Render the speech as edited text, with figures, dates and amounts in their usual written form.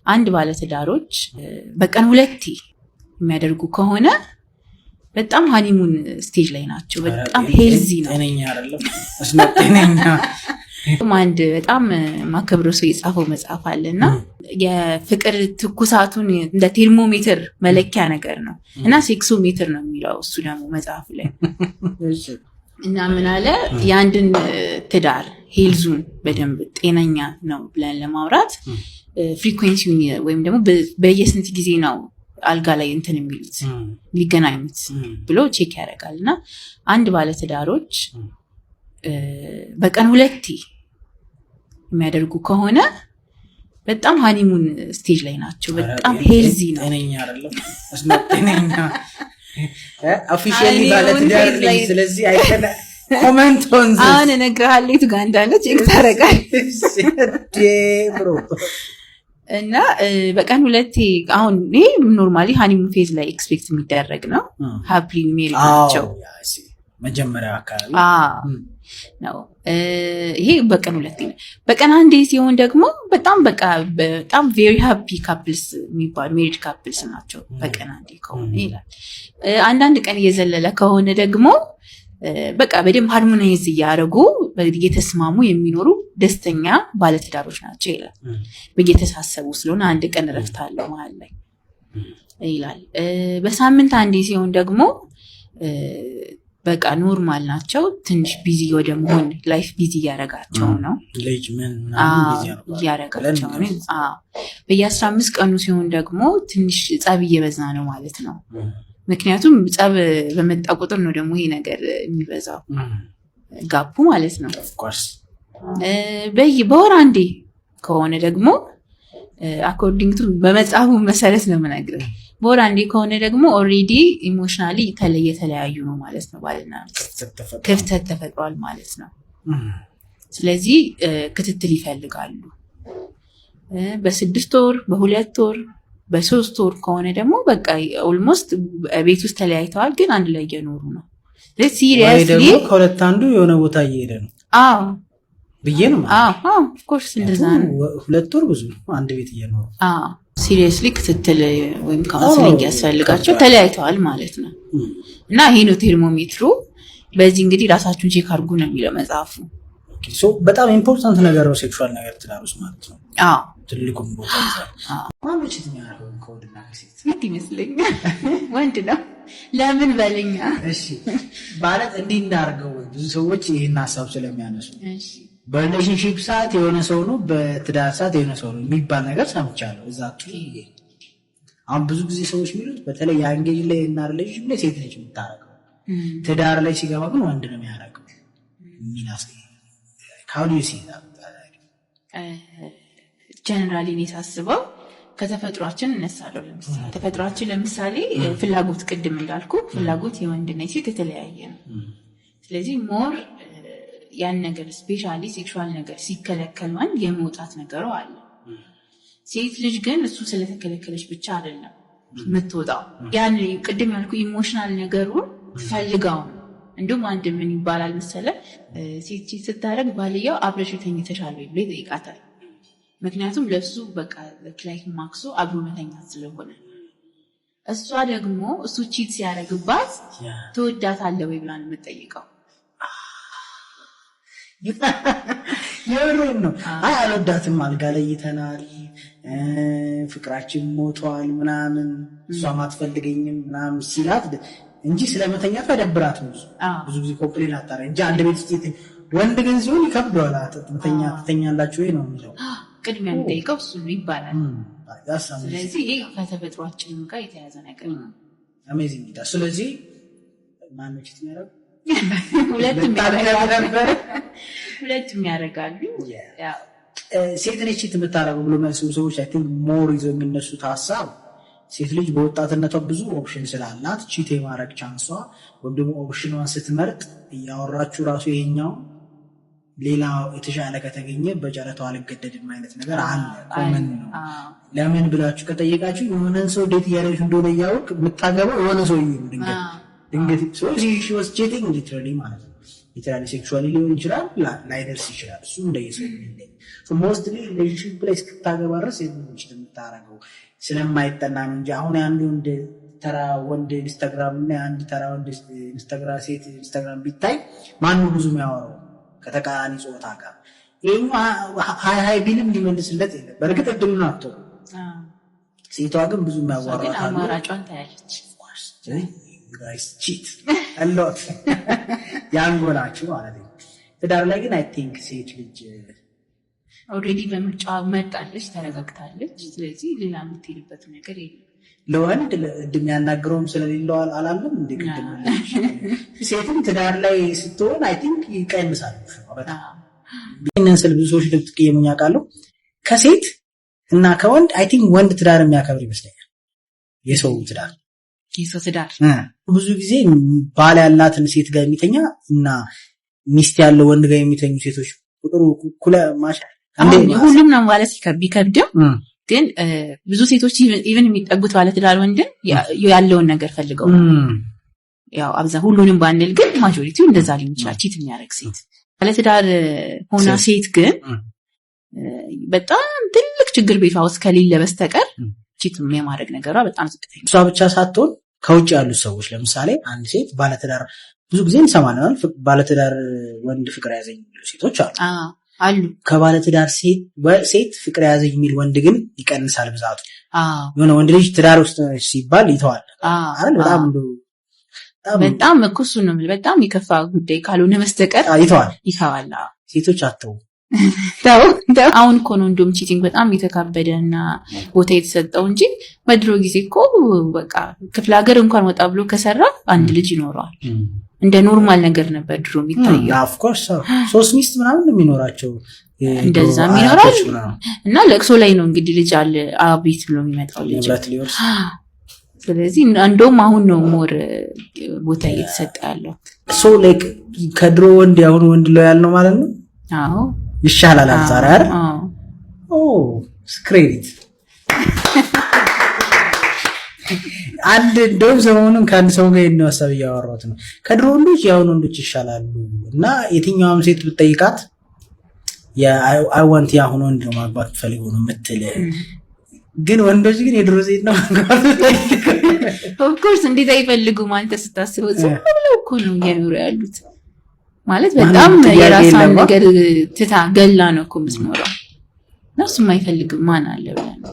አንድ ባለትዳሮች በቀን 2 የሚያደርጉ ከሆነ በጣም ሃኒሙን ስቴጅ ላይ ናቸው። በጣም ሄልዚ ነው። ጤነኛ አይደለም ጤነኛ አንድ በጣም ማከብረው ሰው የጻፈው መጽሐፍ አለና የፍቅር ትኩሳቱን እንደ ቴርሞሜትር መለኪያ ነገር ነው እና ሴክሶሜትር ነው የሚለው እሱ ደግሞ መጽሐፍ ላይ እና ምን አለ የአንድን ትዳር ሄልዙን በደንብ ጤነኛ ነው ብለን ለማውራት ፍሪኩዌንሲውን ወይም ደግሞ በየስንት ጊዜ ነው አልጋ ላይ እንትን የሚሉት ሊገናኙት ብሎ ቼክ ያደርጋል እና አንድ ባለትዳሮች በቀን 2 የሚያደርጉ ከሆነ በጣም ሃኒሙን ስቴጅ ላይ ናቸው። በጣም ሄልዚ ነው። ጤነኛ አይደለም ጤነኛ ኦፊሻሊ ባለትዳር ነኝ ስለዚህ አይከለ ኮሜንት ኦን ዚስ አሁን እነግርሃለሁ የቱ ጋር እንዳለ ቼክ ታደርጋለህ ብሮ እና በቀን 2 አሁን ይሄ ኖርማሊ ሃኒሙን ፌዝ ላይ ኤክስፔክት የሚደረግ ነው። ሃፕሊ ሜሪ ናቸው መጀመሪያ አካባቢ ነው። ይሄ በቀን 2 ነው። በቀን 1 ሲሆን ደግሞ በጣም ቬሪ ሃፒ ካፕልስ የሚባሉ ሜሪድ ካፕልስ ናቸው በቀን 1 ከሆነ ይላል። አንዳንድ ቀን እየዘለለ ከሆነ ደግሞ በቃ በደንብ ሃርሞናይዝ እያደረጉ እየተስማሙ የሚኖሩ ደስተኛ ባለትዳሮች ናቸው ይላል። በየተሳሰቡ ስለሆነ አንድ ቀን እረፍት አለው መሀል ላይ ይላል። በሳምንት 1 ሲሆን ደግሞ በቃ ኖርማል ናቸው። ትንሽ ቢዚ ወደ መሆን ላይፍ ቢዚ እያደረጋቸው ነው እያደረጋቸው ነው። በየ15 ቀኑ ሲሆን ደግሞ ትንሽ ጸብ እየበዛ ነው ማለት ነው። ምክንያቱም ጸብ በመጣ ቁጥር ነው ደግሞ ይሄ ነገር የሚበዛው ጋፑ ማለት ነው። በወር 1 ከሆነ ደግሞ አኮርዲንግ ቱ በመጽሐፉ መሰረት ነው የምነግርህ። በወር 1 ከሆነ ደግሞ ኦልሬዲ ኢሞሽናሊ የተለያዩ ነው ማለት ነው። ባልና ክፍተት ተፈጥሯል ማለት ነው። ስለዚህ ክትትል ይፈልጋሉ። በ6 ወር፣ በ2 ወር፣ በ3 ወር ከሆነ ደግሞ በቃ ኦልሞስት ቤት ውስጥ ተለያይተዋል ግን አንድ ላይ እየኖሩ ነው። ሲሪየስሊ ደግሞ ከሁለት አንዱ የሆነ ቦታ እየሄደ ነው ብዬ ነው ማለት ነው። ኦፍ ኮርስ እንደዛ ነው። 2 ወር ብዙ ነው አንድ ቤት እየኖሩ ሲሪየስሊ ክትትል ወይም ካውንስሊንግ ያስፈልጋቸው ተለያይተዋል ማለት ነው። እና ይሄ ነው ቴርሞሜትሩ። በዚህ እንግዲህ ራሳችሁን ቼክ አድርጉ ነው የሚለው መጽሐፉ። በጣም ኢምፖርታንት ነገር ነው ሴክሹዋል ነገር ትዳር ውስጥ ማለት ነው። ትልቁም ቦታ ይዛል። ማንበች የሚያደርገው ከወንድና ከሴት ምን ይመስለኛል? ወንድ ነው። ለምን በለኛ? እሺ ማለት እንዲህ እንዳርገው ብዙ ሰዎች ይሄን ሀሳብ ስለሚያነሱ በሪሌሽንሺፕ ሰዓት የሆነ ሰው ነው፣ በትዳር ሰዓት የሆነ ሰው ነው የሚባል ነገር ሰምቻለሁ። እዛ አሁን ብዙ ጊዜ ሰዎች የሚሉት በተለይ የአንጌጅ ላይ እና ሪሌሽንሺፕ ላይ ሴት ነች የምታረገው፣ ትዳር ላይ ሲገባ ግን ወንድ ነው የሚያረገው ሚናስ ካውዲ ሲታ ጀነራሊ እኔ ሳስበው ከተፈጥሯችን እነሳለሁ። ለምሳሌ ተፈጥሯችን ለምሳሌ ፍላጎት ቅድም እንዳልኩ ፍላጎት የወንድና የሴት የተለያየ ነው። ስለዚህ ሞር ያን ነገር ስፔሻሊ ሴክሹዋል ነገር ሲከለከል ማን የመውጣት ነገሩ አለ። ሴት ልጅ ግን እሱ ስለተከለከለች ብቻ አይደለም የምትወጣው። ያን ቅድም ያልኩ ኢሞሽናል ነገሩን ትፈልጋው ነው። እንደውም አንድ ምን ይባላል መሰለ ሴት ስታረግ ባልየው አብረሽ ተኝተሻል ወይ ብሎ ይጠይቃታል። ምክንያቱም ለሱ በቃ ላይክ ማክሶ አብሮ መተኛት ስለሆነ፣ እሷ ደግሞ እሱ ቺት ሲያደርግባት ትወዳታለህ ወይ ብላ ነው የምትጠይቀው። የምሬን ነው። አይ አልወዳትም፣ አልጋ ለይተናል፣ ፍቅራችን ሞቷል ምናምን፣ እሷም አትፈልገኝም ምናምን ሲላት እንጂ ስለመተኛት አይደብራት ነው። ብዙ ጊዜ ኮምፕሌን አጣራ እንጂ አንድ ቤት ውስጥ ወንድ ግን ሲሆን ይከብደዋል። ትተኛላችሁ ወይ ነው የሚለው ቅድሚያ የሚጠይቀው እሱ ነው ይባላል። ስለዚህ ይሄ ከተፈጥሯችንም ጋር የተያዘ ነገር ነው። አሜዚንግ ዳ ስለዚህ ማንነት የሚያደርግ ሁለቱም ያደርጋሉ። ሴት ነች የምታደርገው ብሎ የሚያስቡ ሰዎች አይ ቲንክ ሞር ይዘው የሚነሱት ሀሳብ ሴት ልጅ በወጣትነቷ ብዙ ኦፕሽን ስላላት ቺት የማድረግ ቻንሷ ወይም ደግሞ ኦፕሽኗን ስትመርጥ እያወራችሁ ራሱ ይሄኛው ሌላ የተሻለ ከተገኘ በጨረታው አልገደድም አይነት ነገር አለ። ኮመን ነው። ለምን ብላችሁ ከጠየቃችሁ የሆነን ሰው ዴት እያደረግሽ እንደሆነ እያወቅ የምታገባው የሆነ ሰው ይሄ ድንገት so she was cheating literally ማለት ነው። የተለያዩ ሴክሹዋሊ ሊሆን ይችላል ላይደርስ ይችላል። እሱ እንደየሰው ይለያል። ሞስትሊ ሪሌሽንሺፕ ላይ እስክታገባ ድረስ የምታረገው ስለማይጠና ነው እንጂ አሁን አንዱ እንደ ተራ ወንድ ኢንስታግራም እና አንድ ተራ ወንድ ኢንስታግራም ሴት ኢንስታግራም ቢታይ ማነው ብዙ የሚያወራው ከተቃራኒ ጾታ ጋር? ይሄኛው ሃይ ቢልም ሊመልስለት የለም። በእርግጥ እድሉን አጥቶ ሴቷ ግን ብዙ የሚያወራው አማራጯን ታያለች። ጋይስ ቺት አሎት ያንጎላችሁ ማለት ነው። ትዳር ላይ ግን አይ ቲንክ ሴት ልጅ ኦልሬዲ በምርጫ መጣለች፣ ተረጋግታለች። ስለዚህ ሌላ የምትሄድበት ነገር የለም። ለወንድ እድሜ ያናግረውም ስለሌለው አላለም እንደ ቅድም ሴትም ትዳር ላይ ስትሆን አይ ቲንክ ይቀንሳል በጣም። ይህንን ስል ብዙ ሰዎች ልትቀየሙኝ አውቃለሁ። ከሴት እና ከወንድ አይ ቲንክ ወንድ ትዳር የሚያከብር ይመስለኛል። የሰው ትዳር ብዙ ጊዜ ባል ያላትን ሴት ጋር የሚተኛ እና ሚስት ያለው ወንድ ጋር የሚተኙ ሴቶች ቁጥሩ ኩለ ማሻ ሁሉም ነው ማለት ቢከብድም ግን ብዙ ሴቶች ኢቭን የሚጠጉት ባለትዳር ወንድን ያለውን ነገር ፈልገው ያው ሁሉንም ባንል ግን ማጆሪቲው እንደዛ ሊሆን ይችላል። ቺት የሚያደርግ ሴት ባለትዳር ሆና ሴት ግን በጣም ትልቅ ችግር ቤቷ ውስጥ ከሌለ በስተቀር ቺት የማድረግ ነገሯ በጣም ዝቅተኛ። እሷ ብቻ ሳትሆን ከውጭ ያሉት ሰዎች ለምሳሌ አንድ ሴት ባለትዳር ብዙ ጊዜ እንሰማለን ባለትዳር ወንድ ፍቅር ያዘኝ የሚሉ ሴቶች አሉ። ከባለትዳር ሴት ፍቅር ያዘኝ የሚል ወንድ ግን ይቀንሳል ብዛቱ። የሆነ ወንድ ልጅ ትዳር ውስጥ ሲባል ይተዋል አይደል? በጣም እኮ እሱ ነው በጣም የከፋ ጉዳይ ካልሆነ በስተቀር ይተዋል። ሴቶች አተው አሁን እኮ ነው እንደውም ቺቲንግ በጣም የተካበደና ቦታ የተሰጠው እንጂ በድሮ ጊዜ እኮ በቃ ክፍለ ሀገር እንኳን ወጣ ብሎ ከሰራ አንድ ልጅ ይኖረዋል እንደ ኖርማል ነገር ነበር ድሮ የሚታየው። ኦፍ ኮርስ ሶስት ሚስት ምናምን የሚኖራቸው እንደዛ የሚኖራል እና ለቅሶ ላይ ነው እንግዲህ ልጅ አለ አቤት ብሎ የሚመጣው ልጅ። ስለዚህ እንደውም አሁን ነው ሞር ቦታ እየተሰጠ ያለው። ሶ ላይክ ከድሮ ወንድ ያሁን ወንድ ነው ያልነው ማለት ነው። አዎ ይሻላል አንፃር አይደል? ስክሬዲት አንድ እንደውም ሰሞኑን ከአንድ ሰው ጋር ነው ሀሳብ እያወራሁት ነው። ከድሮ ወንዶች ያሁን ወንዶች ይሻላሉ እና የትኛውም ሴት ብትጠይቃት አይ ዋንት ያሁን ወንድ ነው ማግባት ፈልገው ነው የምትል። ግን ወንዶች ግን የድሮ ሴት ነው ማግባት ኦፍ ኮርስ እንዴት አይፈልጉም አንተ ስታስበው ዝም ብለው እኮ ነው እየኖሩ ያሉት። ማለት በጣም የራሷን ነገር ትታ ገላ ነው እኮ የምትኖረው። እሱም አይፈልግም ማን አለ ብለህ ነው